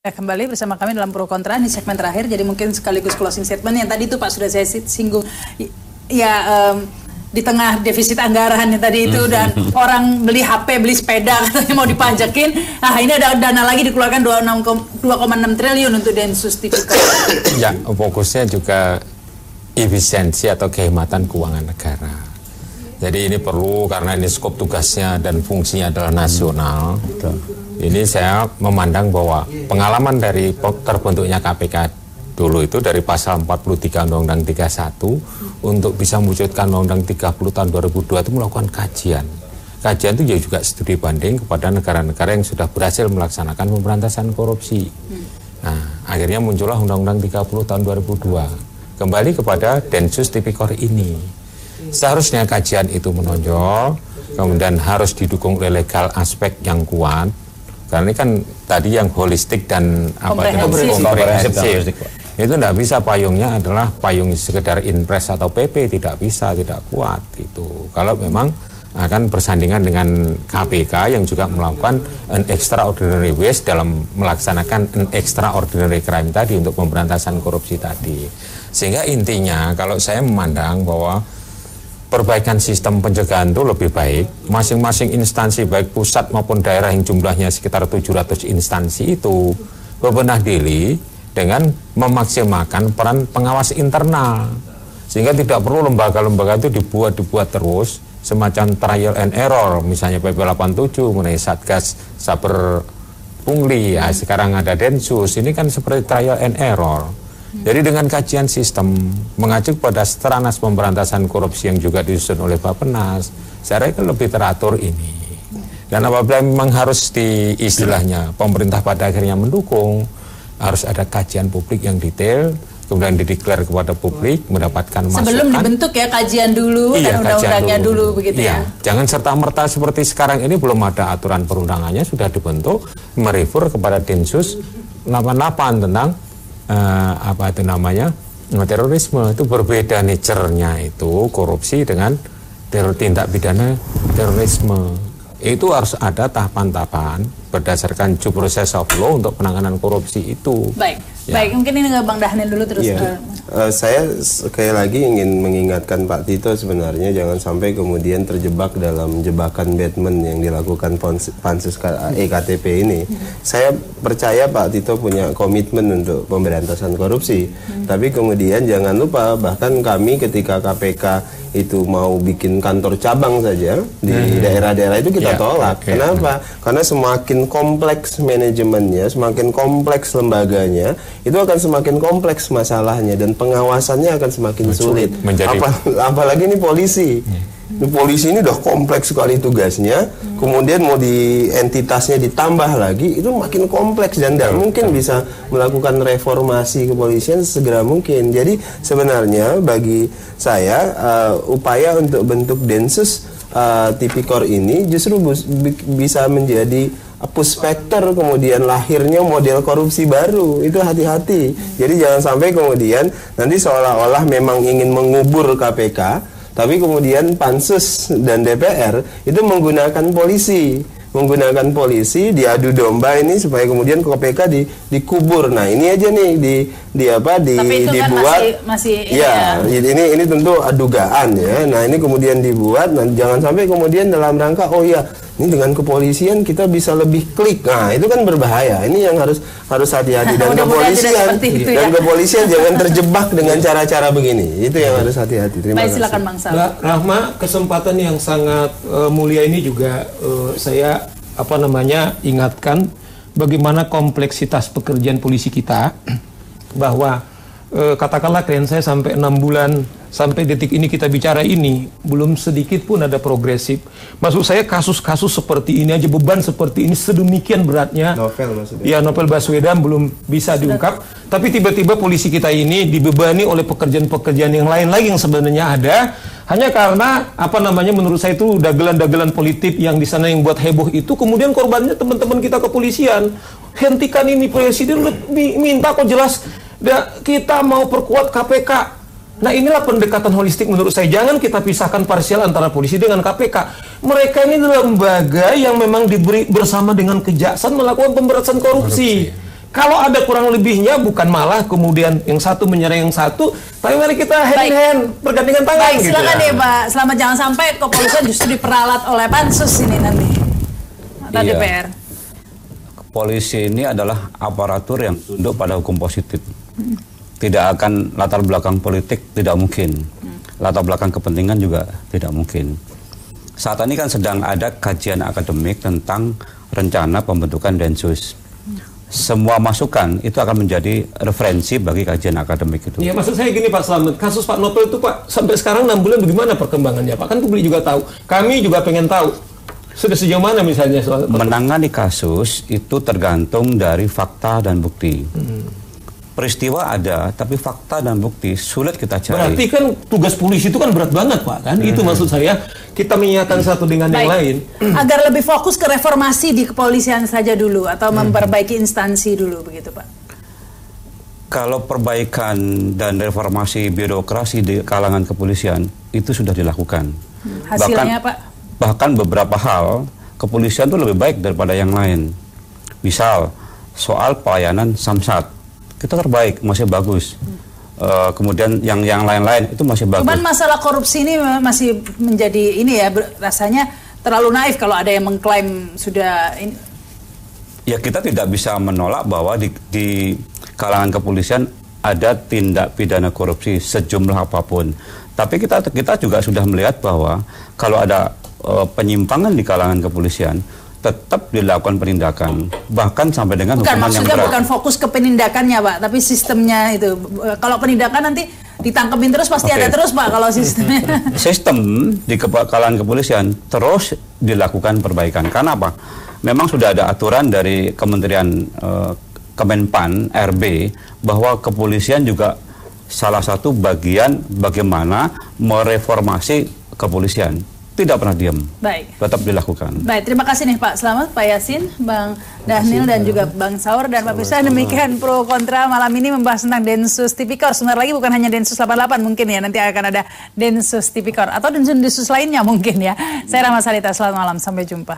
Kembali bersama kami dalam Pro Kontra di segmen terakhir, jadi mungkin sekaligus closing statement yang tadi itu Pak sudah saya singgung. Di tengah defisit anggaran yang tadi itu dan orang beli HP, beli sepeda katanya mau dipajakin. Nah, ini ada dana lagi dikeluarkan 2,6 triliun untuk Densus Tipikor. Ya, fokusnya juga efisiensi atau kehematan keuangan negara. Jadi ini perlu karena ini skop tugasnya dan fungsinya adalah nasional. Ini saya memandang bahwa pengalaman dari terbentuknya KPK dulu itu dari pasal 43 Undang-Undang 31 untuk bisa mewujudkan Undang-Undang 30 tahun 2002 itu melakukan kajian. Kajian itu juga studi banding kepada negara-negara yang sudah berhasil melaksanakan pemberantasan korupsi. Nah, akhirnya muncullah Undang-Undang 30 tahun 2002. Kembali kepada Densus Tipikor ini. Seharusnya kajian itu menonjol, kemudian harus didukung oleh legal aspek yang kuat. Karena ini kan tadi yang holistik dan komprehensif. Itu tidak bisa payungnya adalah payung sekedar inpres atau PP, tidak bisa, tidak kuat gitu. Kalau memang akan bersandingan dengan KPK yang juga melakukan an extraordinary waste dalam melaksanakan an extraordinary crime tadi untuk pemberantasan korupsi tadi. Sehingga intinya kalau saya memandang bahwa perbaikan sistem pencegahan itu lebih baik, masing-masing instansi baik pusat maupun daerah yang jumlahnya sekitar 700 instansi itu bebenah diri dengan memaksimalkan peran pengawas internal, sehingga tidak perlu lembaga-lembaga itu dibuat terus semacam trial and error, misalnya PP 87 mengenai Satgas Saber Pungli, ya sekarang ada Densus, ini kan seperti trial and error. Jadi dengan kajian sistem mengacu pada Stranas Pemberantasan Korupsi yang juga disusun oleh Bappenas, saya kira lebih teratur ini. Dan apabila memang harus istilahnya pemerintah pada akhirnya mendukung, harus ada kajian publik yang detail, kemudian dideklar kepada publik, mendapatkan masukan. Sebelum dibentuk ya kajian dulu, dan undang-undangnya dulu begitu ya. Jangan serta-merta seperti sekarang ini belum ada aturan perundangannya, sudah dibentuk, merefer kepada Densus 88 tentang apa itu namanya terorisme. Itu berbeda nature-nya itu korupsi dengan tindak pidana terorisme. Itu harus ada tahapan-tahapan berdasarkan due process of law untuk penanganan korupsi itu. Baik, baik, mungkin ini Bang Dhanil dulu terus. Saya sekali lagi ingin mengingatkan Pak Tito sebenarnya jangan sampai kemudian terjebak dalam jebakan Batman yang dilakukan pansus EKTP ini. Saya percaya Pak Tito punya komitmen untuk pemberantasan korupsi, tapi kemudian jangan lupa bahkan kami ketika KPK itu mau bikin kantor cabang saja di daerah-daerah itu kita tolak. Kenapa? Karena semakin kompleks manajemennya, semakin kompleks lembaganya, itu akan semakin kompleks masalahnya dan pengawasannya akan semakin sulit. Apalagi ini polisi. Polisi ini udah kompleks sekali tugasnya, kemudian mau di entitasnya ditambah lagi, itu makin kompleks dan tidak mungkin bisa melakukan reformasi kepolisian segera mungkin. Jadi sebenarnya bagi saya upaya untuk bentuk Densus Tipikor ini justru bisa menjadi push factor kemudian lahirnya model korupsi baru. Itu hati-hati. Jadi jangan sampai kemudian nanti seolah-olah memang ingin mengubur KPK, tapi kemudian Pansus dan DPR itu menggunakan polisi diadu domba ini supaya kemudian KPK dikubur. Nah ini aja nih dibuat. Kan masih ini tentu dugaan ya. Nah ini kemudian dibuat, nah, jangan sampai kemudian dalam rangka ini dengan kepolisian kita bisa lebih klik. Nah, itu kan berbahaya. Ini yang harus hati-hati dan kepolisian jangan terjebak dengan cara-cara begini. Itu yang harus hati-hati. Terima kasih. Silakan Bang Sal. Rahma, kesempatan yang sangat mulia ini juga saya ingatkan bagaimana kompleksitas pekerjaan polisi kita, bahwa katakanlah klien saya sampai 6 bulan sampai detik ini kita bicara ini belum sedikit pun ada progresif. Maksud saya kasus-kasus seperti ini aja, beban seperti ini sedemikian beratnya. Novel maksudnya. Ya, Novel Baswedan belum bisa diungkap, tapi tiba-tiba polisi kita ini dibebani oleh pekerjaan-pekerjaan yang lain lagi yang sebenarnya ada, hanya karena menurut saya itu dagelan-dagelan politik yang di sana yang buat heboh itu, kemudian korbannya teman-teman kita kepolisian. Hentikan ini, presiden minta kok jelas. Kita mau perkuat KPK. Nah inilah pendekatan holistik menurut saya. Jangan kita pisahkan parsial antara polisi dengan KPK. Mereka ini adalah lembaga yang memang diberi bersama dengan kejaksaan melakukan pemberantasan korupsi. kalau ada kurang lebihnya, bukan malah kemudian yang satu menyerang yang satu, tapi mari kita hand in hand, bergandengan tangan. Baik, silakan deh Pak. Selamat, jangan sampai kepolisian justru diperalat oleh pansus ini nanti atau Iya. DPR. Polisi ini adalah aparatur yang tunduk pada hukum positif. Tidak akan latar belakang politik, tidak mungkin. Latar belakang kepentingan juga tidak mungkin. Saat ini kan sedang ada kajian akademik tentang rencana pembentukan Densus. Semua masukan itu akan menjadi referensi bagi kajian akademik itu. Ya, maksud saya gini Pak Slamet, kasus Pak Novel itu Pak, sampai sekarang 6 bulan bagaimana perkembangannya Pak? Kan publik juga tahu, kami juga pengen tahu. Sudah sejauh mana misalnya soal Menangani kasus itu tergantung dari fakta dan bukti. Peristiwa ada, tapi fakta dan bukti sulit kita cari. Berarti kan tugas polisi itu kan berat banget Pak, kan? Itu maksud saya, kita mengingatkan satu dengan yang lain. Agar lebih fokus ke reformasi di kepolisian saja dulu atau memperbaiki instansi dulu begitu Pak. Kalau perbaikan dan reformasi birokrasi di kalangan kepolisian itu sudah dilakukan. Hasilnya Pak? Bahkan beberapa hal kepolisian itu lebih baik daripada yang lain. Misal soal pelayanan Samsat, kita terbaik, masih bagus. Kemudian yang lain-lain itu masih bagus. Cuman masalah korupsi ini masih menjadi ini ya, rasanya terlalu naif kalau ada yang mengklaim sudah ini. Ya, kita tidak bisa menolak bahwa di kalangan kepolisian ada tindak pidana korupsi sejumlah apapun. Tapi kita juga sudah melihat bahwa kalau ada penyimpangan di kalangan kepolisian, tetap dilakukan penindakan, bahkan sampai dengan Bukan, hukuman yang maksudnya berat. bukan fokus ke penindakannya Pak, tapi sistemnya itu. Kalau penindakan nanti ditangkepin terus pasti Oke. ada terus Pak kalau sistemnya. Sistem di kalangan kepolisian terus dilakukan perbaikan. Karena apa? Memang sudah ada aturan dari Kementerian Kemenpan RB bahwa kepolisian juga salah satu bagian bagaimana mereformasi kepolisian. Tidak pernah diam. Baik. Tetap dilakukan. Baik, terima kasih nih Pak Slamet, Pak Yasin, Bang Dhanil dan juga Bang Saur dan Pak Pirsa. Demikian pro kontra malam ini membahas tentang Densus Tipikor. Sebentar lagi bukan hanya Densus 88 mungkin ya, nanti akan ada Densus Tipikor atau Densus lainnya mungkin ya. Saya Rahma Salita, selamat malam, sampai jumpa.